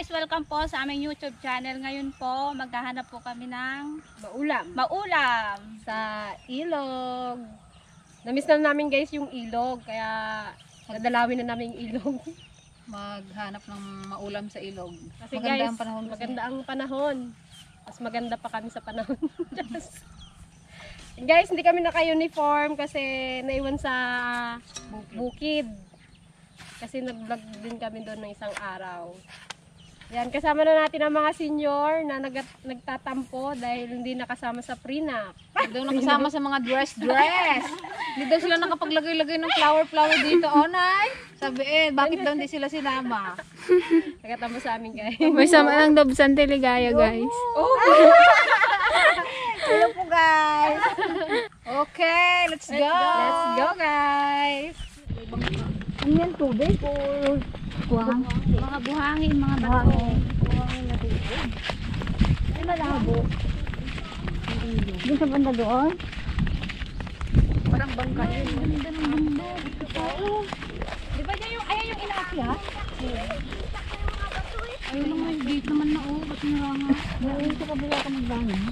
Welcome po sa aming YouTube channel. Ngayon po, maghahanap po kami ng maulam sa ilog. Namiss na namin guys yung ilog, kaya nadalawin na namin yung ilog. Maghanap ng maulam sa ilog. Kasi maganda guys, ang panahon. Maganda ang panahon. Mas maganda pa kami sa panahon. Guys, hindi kami naka-uniform kasi naiwan sa bukid. Kasi nag-vlog din kami doon ng isang araw. Yan, kasama na natin ang mga senior na nagtatampo dahil hindi nakasama sa prenup. Hindi daw nakasama sa mga dress. Hindi daw sila nakapaglagay-lagay ng flower dito, Onay. Sabi bakit daw hindi sila sinama? Nagtatampo sa amin guys. May sama ng Dob Sante Ligaya guys. Hello po guys. Okay, let's go. Let's go guys. Ano yan, tubig o buhang? Mga buhangin, mga bato. Buhangin na tubig. Ay, malabo. Doon sa banda doon? Parang bangka yun. Ganda ng bundok. Di ba yan yung, ayan yung inakyat? Ayun lang, may gate naman na ba't naranga? Doon sa kabila ka magbangan.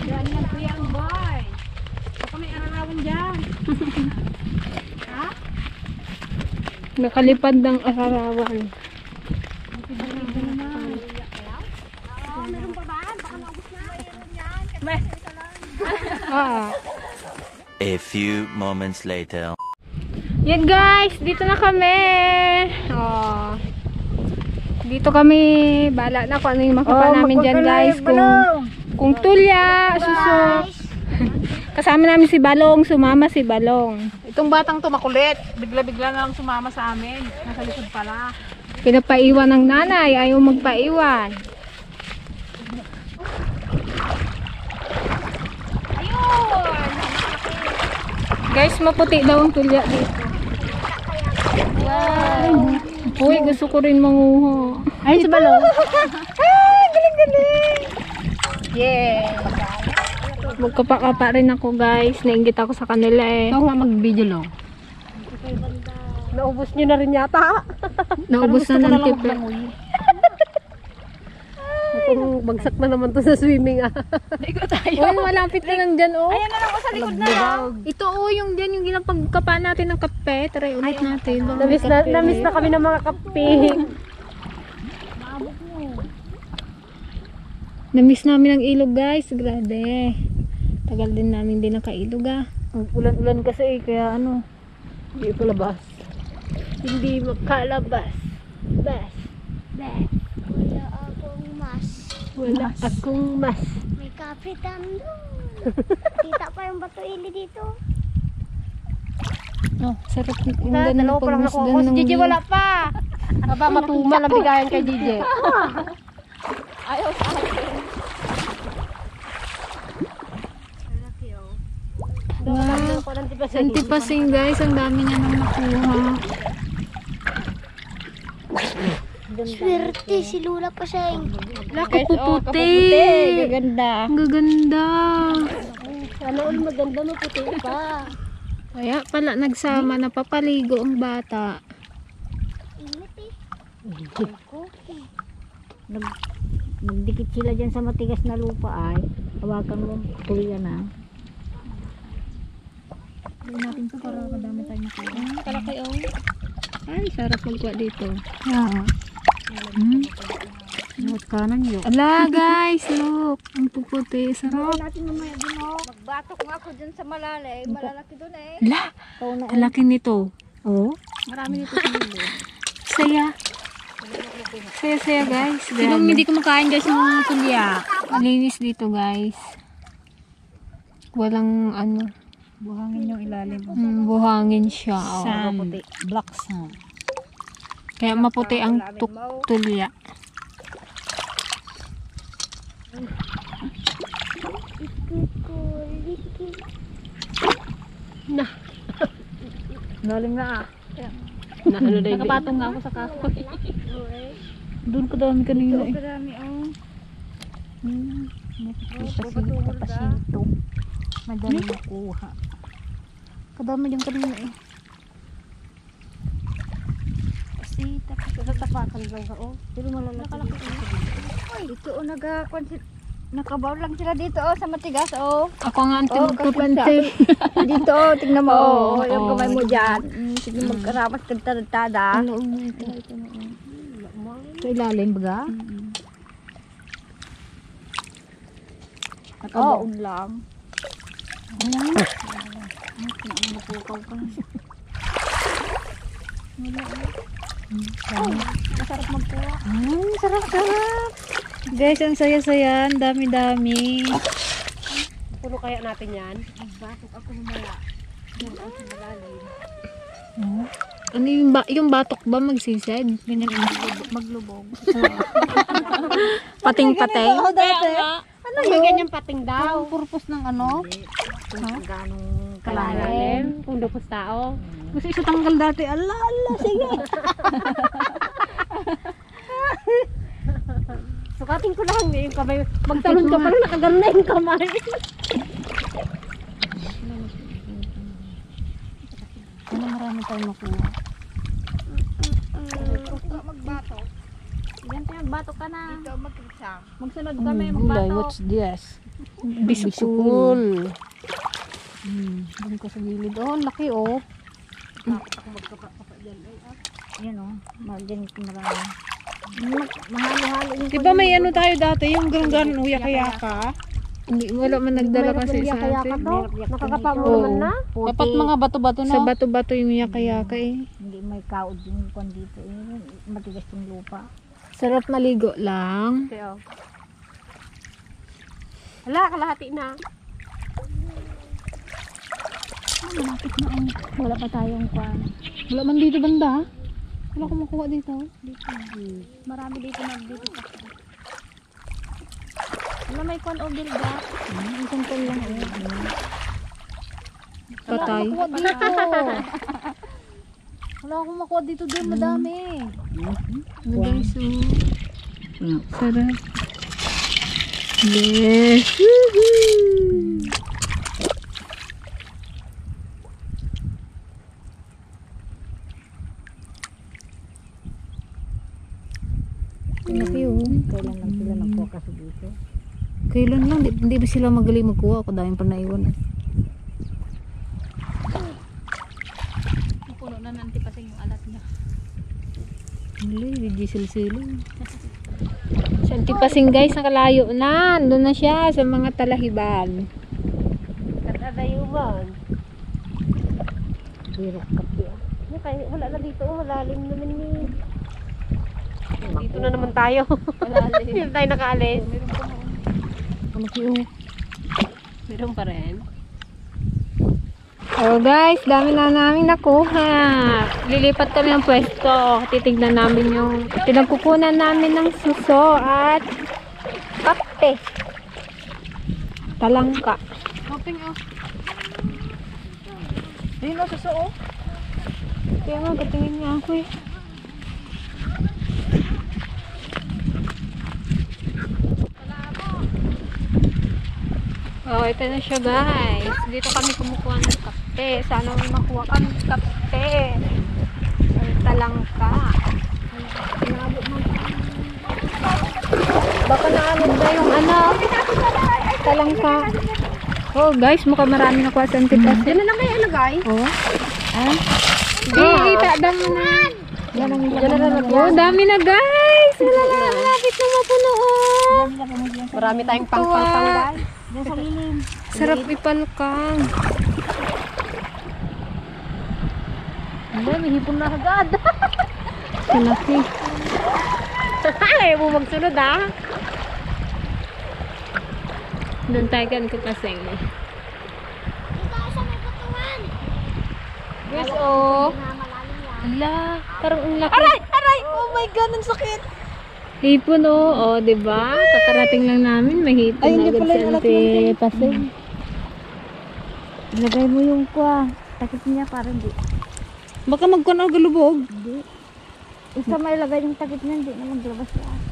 Yan yan, kuya ang boy. Baka may ararawan dyan. Ha? Nakalipad ng ararawan. Meron pa ba? Baka naubos na. A few moments later. Yan guys, dito na kami. Oh. Dito kami, bala na kung ano yung makapa namin dyan guys. Kung tulya, suso. Kasama namin si Balong, sumama si Balong. Itong batang to makulit. Bigla-bigla na lang sumama sa amin. Nasa likod pala. Pinapaiwan ng nanay, ayaw magpaiwan. Ayun! Guys, maputi daw ang tulya dito. Wow! Uy, gusto ko rin manguho. Ay, si Balong. Ay, galing-galing! Yeah! Magkapakapa rin ako guys. Nainggit ako sa kanila eh. Ikaw nga mag-video lang. Naubos nyo na rin yata. Naubos na ng tip. Kung bagsak na naman to sa swimming Ligo tayo. Uy, malapit na lang dyan oh. Ayan na lang sa likod na lang. Ito oh, yung dyan, yung ginapagkapa natin ng kape. Try ulit natin. Namiss na kami ng mga kape. Namiss namin ang ilog guys. Grabe. Tagal din namin din nakailog ah. Ulan-ulan kasi kaya ano. Hindi ko labas. Hindi makalabas. Bas. Wala akong mas. Wala akong mas. May kapitan doon. Kita pa yung bato ili dito. Oh, sarap yung ganun Dalawa pa lang nakuha ko. Si Gigi wala pa. Aba, matumal ang bigayan kay Gigi. Ayaw sa akin. Wow. Antipasing guys, ang dami niya nang nakuha. Swerte si Lula pa siya. Laki puputi. Gaganda. Ang gaganda. Sana all maganda mo puti pa. Kaya pala nagsama, napapaligo ang bata. Init eh. Nagdikit sila dyan sa matigas na lupa ay. Hawakan mo, tuloy na. Gawin natin ito para kadami tayo makuha. Kalaki oh. Ay, sarap magkuha dito. Yeah. Ngot kanan yun. Ala guys, look. Ang puputi, sarap. Magbatok nga ako dyan sa malalim. Malalaki doon eh. Ala, ang laki nito. Oh, Marami dito sa mulo. saya. Saya guys. Sinong hindi kumakain guys ng tulya? Malinis dito guys. Walang ano. Buhangin yung ilalim. Buhangin siya. Oh. Sand. Black sand. Kaya maputi ang tulya. Galing na ah. Na ano na Nakapatong nga ako sa kahoy. Doon kadami kanina eh. Kadami oh. Papasinto. Madami makuha. Kadami dyan kanina eh. Kasi tapos Tatapakan lang ka, oh. pero malalaki. Ay, dito oh nakabaw lang sila dito oh sa matigas oh. Ako nga ang Oh, tinagpapante. Dito oh, tingnan mo oh, Oo, yung oo. kamay mo diyan. Sige magkaramas kagtada. Ano ito? Sa ilalim baga? Nakabaon lang. Ayan. Napukaw ka na. Masarap magkuha. Sarap. Guys, ang saya-saya. Ang dami-dami. Puno kaya natin yan. Batok ako lumala. Ano yung batok ba magsised? Maglubog. Pating-patay? Oo, dati. Ano may ganyan pating daw? Ang purpose ng ano? Ganong Kalalim. Kung dupos tao. Gusto isa tanggal dati. Ala, sige. Sukatin ko lang yung kamay. Magtalon ka pala nakagano na yung kamay. Ano marami tayong makuha? Magbatok. Yan tayo, magbatok ka na. Dito, magsunod kami, magbatok. What's this? Bisikul. Doon ko sa gilid. Oh, ang laki oh. Yan oh, marami. Mahalo-halo yung Diba may ano tayo dati, yung gano'n uyaka-yaka? Hindi, wala man nagdala kasi sa atin. Nakakapamo Oo. naman na. Dapat mga bato-bato na. Sa bato-bato yung yaka-yaka eh. Hindi may kaod yung kwan dito. Matigas yung lupa. Sarap maligo lang. Kaya. Hala, kalahati na. Wala pa tayong kwan. Wala man dito banda. Wala ko makuha dito. Marami dito na dito pa. Wala may kwan o bilga. Ang tungkol lang eh. Patay. Wala akong makuha dito. Wala akong makuha dito doon. Madami. Guys, sarap. Yes. Woohoo! Laki oh. Kailan lang sila nagkuha kasi dito. Kailan lang? Hindi ba sila magaling magkuha? Ako dahil pa naiwan eh. Puno na nantipasing yung alat niya. Hindi, hindi sila. Sa Antipasing guys, nakalayo na. Doon na siya sa mga talahiban. Katadayuman. Birok kapi ah. Wala na dito. Malalim naman ni. Dito na naman tayo. Dito tayo nakaalis. Meron pa rin. Oh guys, dami na namin nakuha. Lilipat kami ng pwesto. Titignan namin yung pinagkukunan namin ng suso at kape. Talangka. Hoping oh. Ayun o, suso oh. Kaya nga, patingin niya ako eh. Oh, ito na siya guys. Dito kami kumukuha ng kape. Sana may makuha kami kape. Ang talangka. Baka naanod na yung ano. Talangka. Oh guys, mukhang marami nakuha sa Antipasing. Diyan na lang kayo ilagay. Oh. Ah? Hindi, itakdang mo na. Yan ang Oh, dami na guys. Wala na, malapit na mapuno oh. Marami tayong pang-pang-pang guys. Yan sa lilim. Sarap ipalkang. Hindi, may hipon na agad. Malaki. ayaw mo magsunod ha. Doon tayo kan kasi. Dito sa may batuan. Yes, oh. Na malalim yan. Ala, parang ang laki. Aray! Oh my God, ang sakit! Hipon oh, oh, 'di ba? Kakarating lang namin, may hipon Ay, hindi agad pala si yung Ante alak-alak. Paseng. Ilagay mo yung takip niya para hindi. Baka magkunaw galubog. Hindi. Isa may ilagay yung takip niya, hindi na maglabas yan.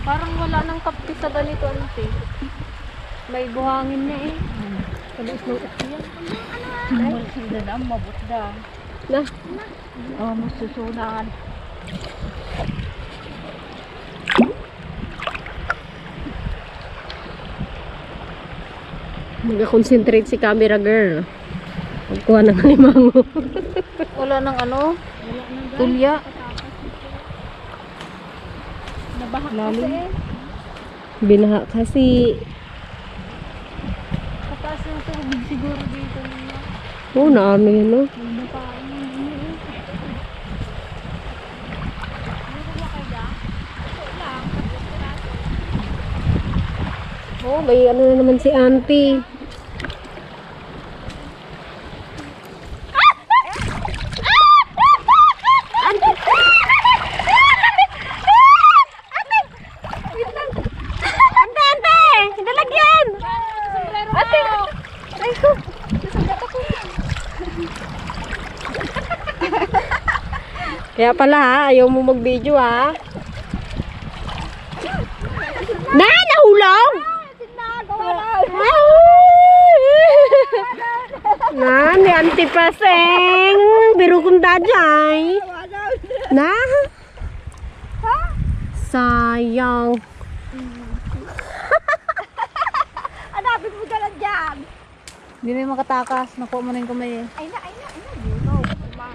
Parang wala nang kapti sa ganito, Ante. May buhangin na eh. Kalis ng ukiyan. Ay, sila na, mabutda. Na, Oh, masusunan. Mag-concentrate si camera girl. Magkuha ng limango. Wala nang ano? Tulya. nabahak Lalim. kasi eh. Binaha kasi. Pataas ng tubig siguro dito niya. Oo, namin no. May bapain na yun eh. Oh, may ano na naman si auntie. Kaya pala ha, ayaw mo mag-video ha. Na, nahulog! Na, ni Auntie Paseng. Biro kong dadjay. Na? Sayang. Hanapin mo dyan dyan. Hindi na yung makatakas. Nakuha mo na yung kamay eh.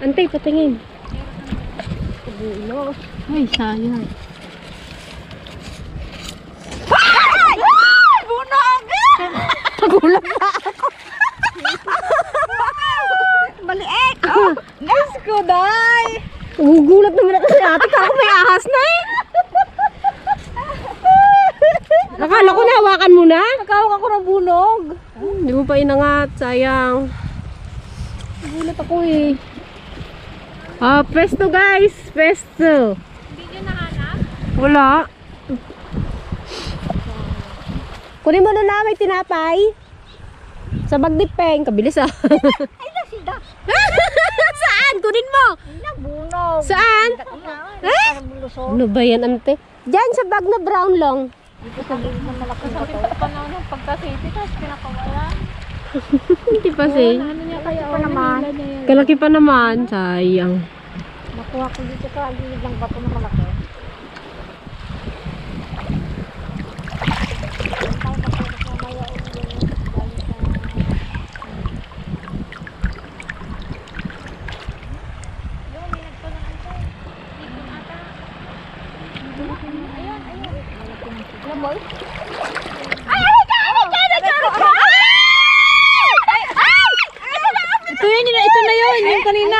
Auntie, patingin. Ay, sayang. Nagulat na. Maliit! Oh! Diyos ko, day! Nagugulat naman ako si ate. Kako may ahas na eh. Akala ko nahawakan mo na. Nakawak ako ng bunog. Hindi mo pa inangat. Sayang. Nagulat ako eh. Ah, pesto guys. Pesto. Hindi nyo nahanap? Wala. Kunin mo na may tinapay. Sa bagdipeng. Kabilis ah. Ay, nasida! Saan? Kunin mo. Nabunog! Saan? Eh? Ano ba yan, ante? Diyan sa bag na brown long. Dito sa gilid ng malaking Sabi bato. pa panahon ng pagka-city, tapos pinakawala. Hindi pa si. Ano niya kaya pa naman. Kalaki pa naman. Sayang. Nakuha ko dito sa gilid ng bato na malaki. Ito yun, ito na yun, yung kanina.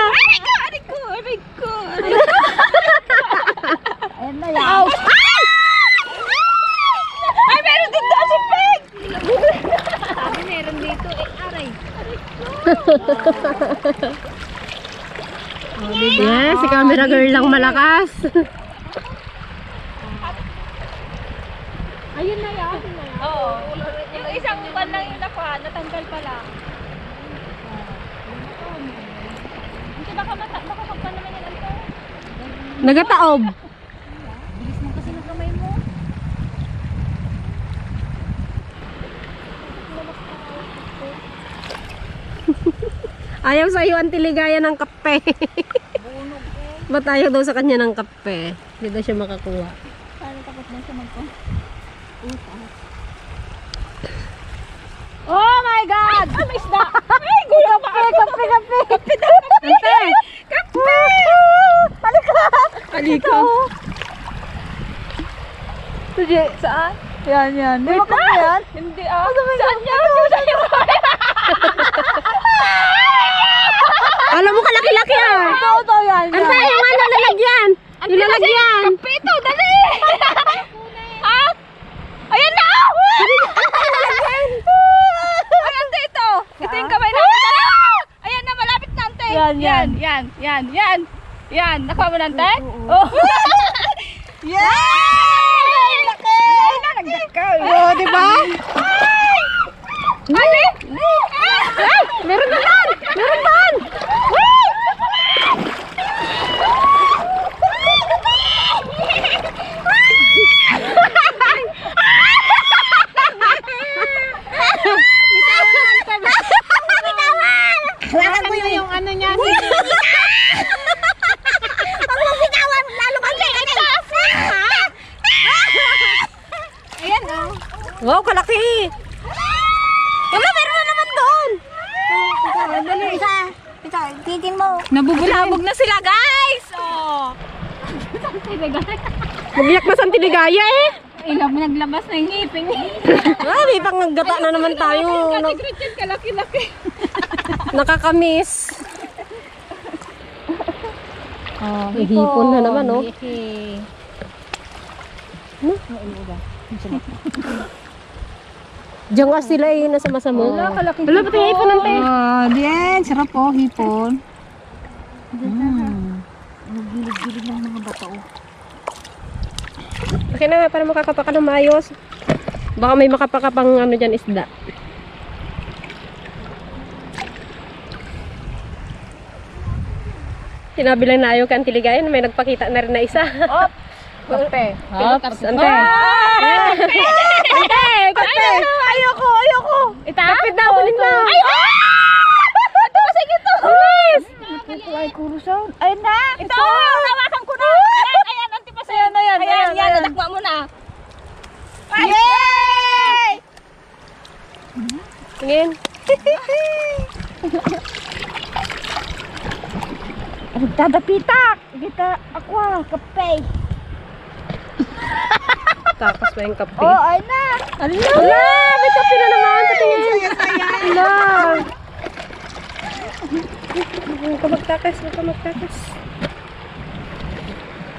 Ayan na yan. Sabi meron dito, aray. Yes, si camera girl lang malakas. Ayun na yan. Oo. Yung isang pan lang yung nakuha, natanggal pala. Hindi baka makakapa naman yan ito. Nagataob. Bilis mo kasi ng kamay mo. Ayaw sa iyo ang tiligaya ng kape. Ba't ayaw daw sa kanya ng kape? Hindi daw siya makakuha. Paano tapos na siya magko? Oh my God! Ah, may isda! Ay, gulo pa! Kape! Ante! Kape! Halika! Halika. Sige, saan? Yan. Di ba kape yan? Hindi ah. Saan niya? Saan niya? Alam mo yan. Ante, yung ano lalagyan? Yung lalagyan. Kapito, dali! Ah! Ayan na! Ay, ante, ito! Ito yung kamay namin. Ayan na, malapit na, ante. Yan. Yan, nakuha mo na, ante? Oh. Yay! Laki! Ay, na, nagdakaw. Oo, di ba? Ali! Meron na yan! Meron pa! Hawakan mo yung ano niya. Pag mo bitawan, lalo kang Ayan, oh. Wow, kalaki! Wala, meron na naman doon. Dali, isa. Ito, titin mo. Nabubulabog na sila, guys! Oh. Magiyak na santiligaya eh! Naglabas na yung ngipin. May panggata na naman tayo. Richard, kalaki-laki. Nakakamiss. Hihipon na naman, oh. Diyan nga sila eh, nasa masamo. Wala, pati hipon ng tayo. Diyan, sarap po, hipon. Nagilid-gilid ng mga bato. Okay na nga, para makakapaka ng maayos. Baka may makapakapang ano dyan, isda. Sinabi lang na ayaw ka antiligayan, may nagpakita na rin na isa. Kape. Ops, ante. Ante, kape. Ayoko. Ita? Kapit na, kunin na. Ay, ito kasi ito. Bilis. Ay, kurusaw. Ayun na. Ito, nawakan ko na. Ayan, antipas. Ayan, nadakma mo na. Yay! Tingin. Nagtadapitak. Kita, aqua, kape. Takas ba yung kape? Oh, ayun na. Wala, may kape na naman. Patingin. Wala. Huwag ka magtakas, huwag ka magtakas.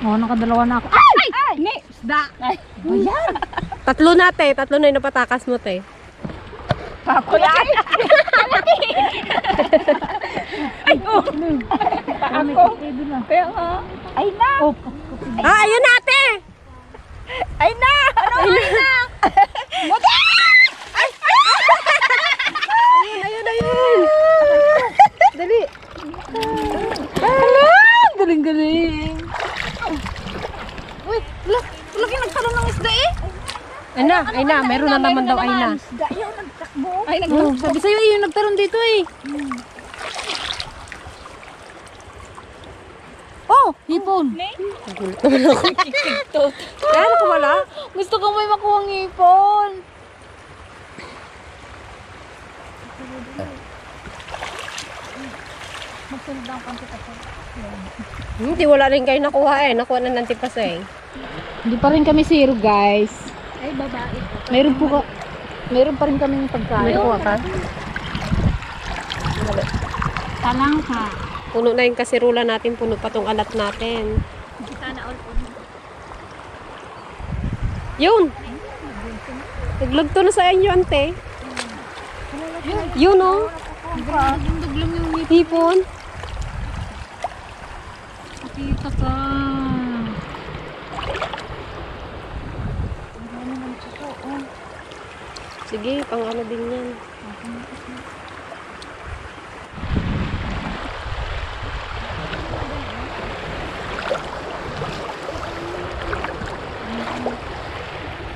Oh, nakadalawa na ako. Ay! Ni, isda. Ayan. Tatlo na, te. Tatlo na yung napatakas mo, te. Ako yan. Ay, oh. Ako. Kaya nga. Ay na. Ayun na, te. Ay na. Ano ay na? Ayun. Dali. Galing-galing. Uy, laki nagtalon ng isda eh. Ay na. Meron na naman daw, ay na. Dayo, nagtakbo. Ay, sabi sa'yo yung nagtalon dito eh. Oh, hipon. Nagulat naman ako. Kaya ako wala. Gusto ko may makuhang hipon. Hindi, wala rin kayo nakuha eh. Nakuha na ng tipas eh. Hindi pa rin kami zero, guys. Ay, babae. Meron pa rin kaming pagkain. May nakuha ka? Talang ka. Puno na yung kasirula natin. Puno pa tong alat natin. Yun! Naglagto na sa inyo, ante. Yun, oh. Hipon. Kita ka. Sige, pang ano din yan.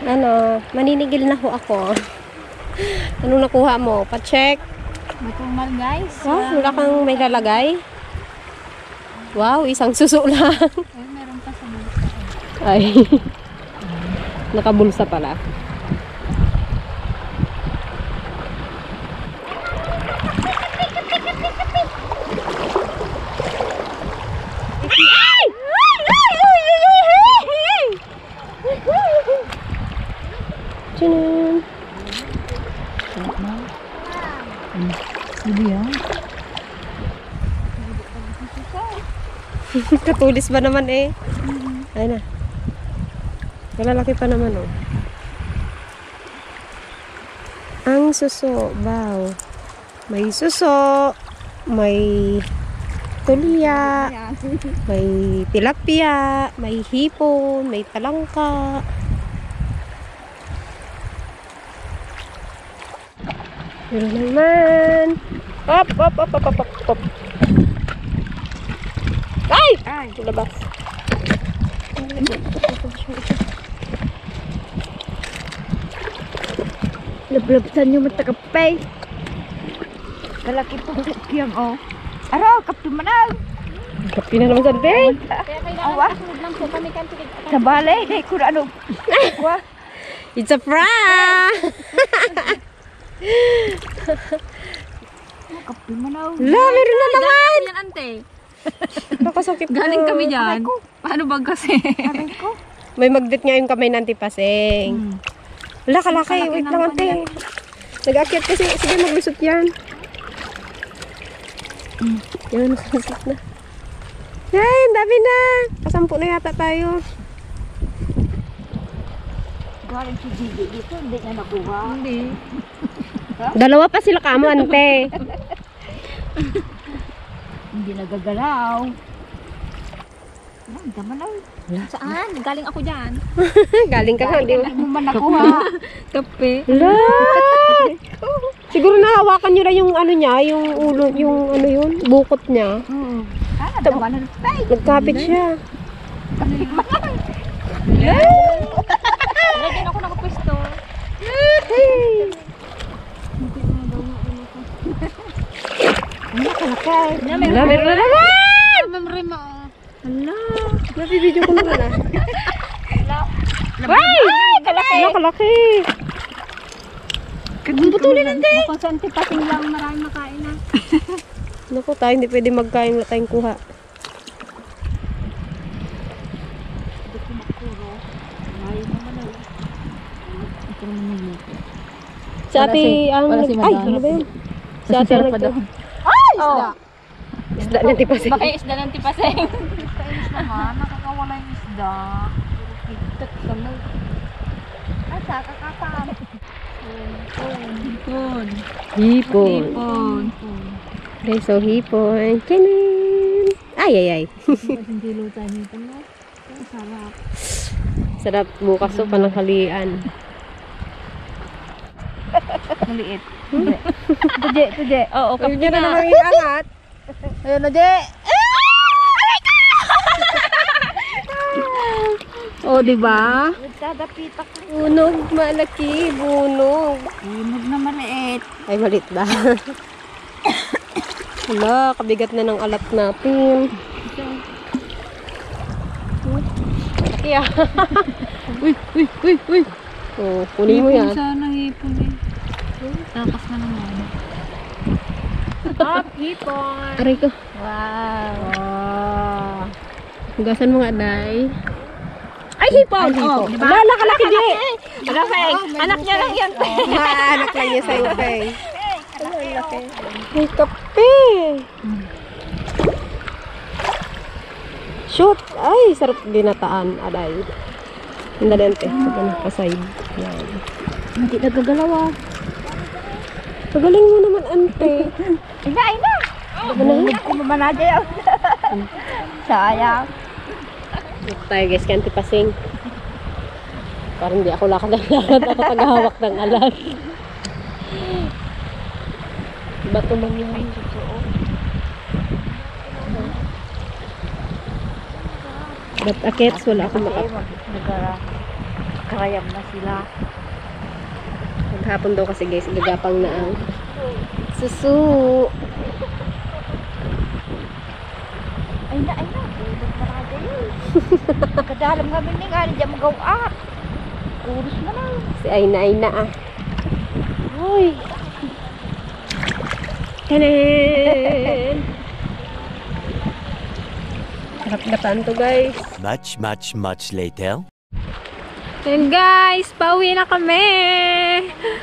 Ano, maninigil na ho ako. Anong nakuha mo? Pa-check? Matumal, guys. Wow, wala kang may lalagay? Wow, isang suso lang. Ay, meron pa sa bulsa. Ay, nakabulsa pala. Tchanan! Sige yan. Katulis ba naman eh? Ayun na. Malalaki pa naman oh. Ang suso, baw. May suso, may tulya, may tilapia, may hipon, may talangka. Yun naman. Hop, hop, hop, hop, hop, hop. Ay! Ay! Labas. Lablabsan yung matakapay. Kalaki po kiyang oh. Araw, kapto manaw. Kapi na naman sa day. Awa. Sa balay, kung ano. Wah. It's a prank! Kapto manaw. La, meron na naman! Yan, ante. Nakasakit na. Galing kami dyan. Paano ba kasi? Aray ko. May magdit nga yung kamay ng antipasing. Wala, kalaki. Wait lang, ante. Nag-akyat kasi. Sige, maglusot yan. Yan, nakalusot na. Ay, ang dami na. Kasampu na yata tayo. Galing si Gigi dito, hindi niya nakuha. Hindi. Dalawa pa sila kamo, ante. Hindi nagagalaw. Ang dama na. Saan? Galing ako dyan. Galing ka nga, di ba? Hindi mo man nakuha. Kape. Wala. Siguro nahawakan nyo na yung ano niya, yung ulo, yung ano yun, bukot niya. Oo. Ah, dama na tayo. Nagkapit siya. Lagyan ako nakapwesto. Wala, meron na naman! Memory mo. Hala, nabibidyo ko naman ah. Ay! Kalaki! Hala, kalaki! Putulin natin. Mukhang sa antipasing lang maraming makain na. Naku, tayo hindi pwede magkain na tayong kuha. Si ate, ang... Ay, ano ba yun? Si ate ang nagto. Ay! Isda. Isda na tipasing. Baka isda ng tipasing. Naman, nakakawala yung isda. Ay, sa kakapaan. Hipon. Hipon. Hipon. Okay, so hipon. Kanin! Ay, ay, ay. Hindi luta nito na. Sarap. Sarap bukas so pananghalian. Maliit. Tuje. Oo, Huwag nyo na naman iangat. Ayun na, Je. Oh, di ba? Nagdadapitak. Bunog, malaki, bunog. Inog na maliit. Ay, malit ba? Hala, kabigat na ng alat natin. Malaki ah. Uy. Oh, kunin mo yan. Sana hipon eh. Takas na naman. Up, hipon. Aray ko. Wow. Hugasan mo nga, Day. Ay, hipon! Oh, di ba? Hala, kalaki di. Anak niya lang yan. Anak lang niya sa'yo, Peng. May kape. Shoot. Ay, sarap ginataan, Aday. Ang dalente. Sabi na pa-side. Yan. Hindi nagagalaw ah. Pagaling mo naman, ante. Ina. Bumulog ko mamanaja yan. Sayang. Ito tayo guys, kanti pasing. Parang hindi ako lakad ng lakad. Ako taghahawak ng alat. Bato man yan. Ba't akits? Wala akong Karayam na sila. Maghapon daw kasi guys, gagapang na ang susu. Ay na. Bulog manaja yun. Kadalam kami ni nga. Diyan magawa. Kurus na lang. Si Ayna ah. Uy. Tanan. Sarap gataan to guys. Much later. Yan guys, pauwi na kami.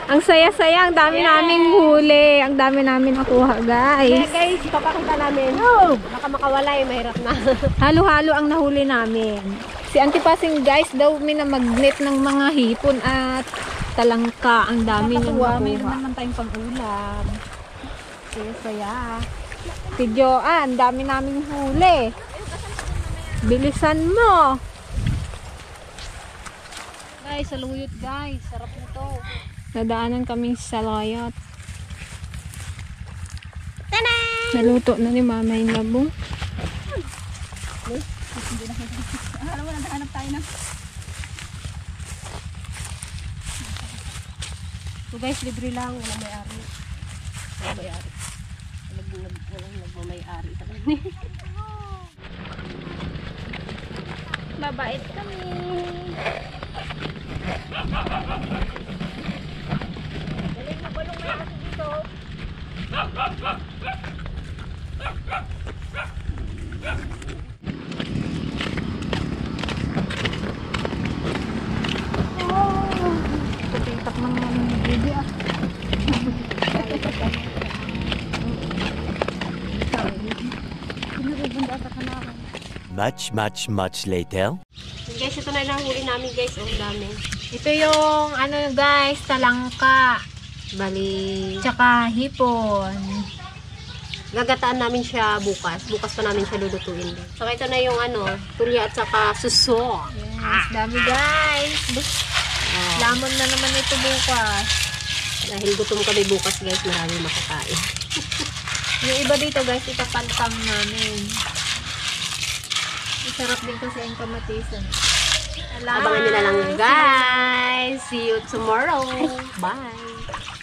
Ang saya-saya, ang dami naming huli. Ang dami namin nakuha Kaya guys. guys, papakita namin. Baka makawala eh, mahirap na. Halo-halo ang nahuli namin. Si Auntie Pasing guys daw minamagnet ng mga hipon at talangka. Ang dami niyang nakuha. Mayroon naman tayong pang-ulam. Saya-saya. Si Joanne, ang dami naming huli. Bilisan mo. Guys, saluyot guys. Sarap nito. Nadaanan kami sa layat. Naluto na ni Mama yung labong. So guys, libre lang. Walang may-ari. Walang may-ari. Walang nagmamay-ari. Babait kami. Patitak ng mga baby ah. Much later. Guys, ito na lang huli namin guys. Oh, dami. Ito yung ano guys, talangka. Bali, Tsaka hipon. gagataan namin siya bukas. Bukas pa namin siya lulutuin. Saka ito na yung ano, tulya at saka suso. Yes, dami guys. Lamon na naman ito bukas. Dahil gutom kami bukas guys, marami makakain. Yung iba dito guys, ipapantang namin. Masarap din kasi ang kamatisan. Abangan nyo na lang guys. See you tomorrow. Bye.